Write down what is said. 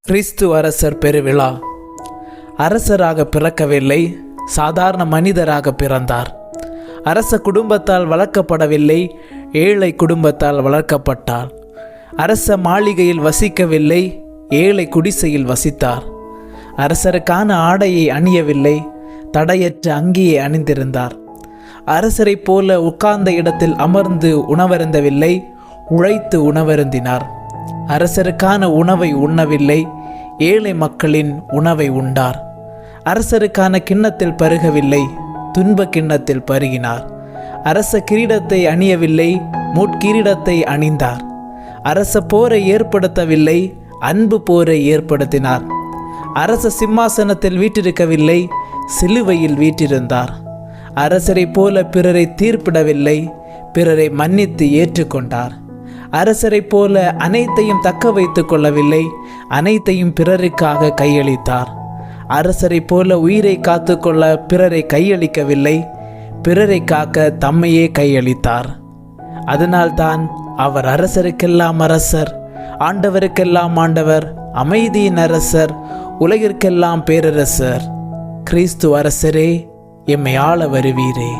கிறிஸ்து அரசர் பெருவிழா. அரசராக பிறக்கவில்லை, சாதாரண மனிதராக பிறந்தார். அரச குடும்பத்தால் வளர்க்கப்படவில்லை, ஏழை குடும்பத்தால் வளர்க்கப்பட்டார். அரச மாளிகையில் வசிக்கவில்லை, ஏழை குடிசையில் வசித்தார். அரசருக்கான ஆடையை அணியவில்லை, தடையற்ற அங்கியை அணிந்திருந்தார். அரசரைப் போல உட்கார்ந்த இடத்தில் அமர்ந்து உணவருந்தவில்லை, உழைத்து உணவருந்தினார். அரசருக்கான உணவை உண்ணவில்லை, ஏழை மக்களின் உணவை உண்டார். அரசருக்கான கிண்ணத்தில் பருகவில்லை, துன்ப கிண்ணத்தில் பருகினார். அரச கிரீடத்தை அணியவில்லை, முட்கிரீடத்தை அணிந்தார். அரச போரை ஏற்படுத்தவில்லை, அன்பு போரை ஏற்படுத்தினார். அரச சிம்மாசனத்தில் வீற்றிருக்கவில்லை, சிலுவையில் வீற்றிருந்தார். அரசரை போல பிறரை தீர்ப்பிடவில்லை, பிறரை மன்னித்து ஏற்றுக்கொண்டார். அரசரை போல அனைத்தையும் தக்க வைத்துக் கொள்ளவில்லை, அனைத்தையும் பிறருக்காக கையளித்தார். அரசரை போல உயிரை காத்துக்கொள்ள பிறரை கையளிக்கவில்லை, பிறரை காக்க தம்மையே கையளித்தார். அதனால்தான் அவர் அரசருக்கெல்லாம் அரசர், ஆண்டவருக்கெல்லாம் ஆண்டவர், அமைதியின் அரசர், உலகிற்கெல்லாம் பேரரசர். கிறிஸ்து அரசரே, எம்மை ஆள வருவீரே.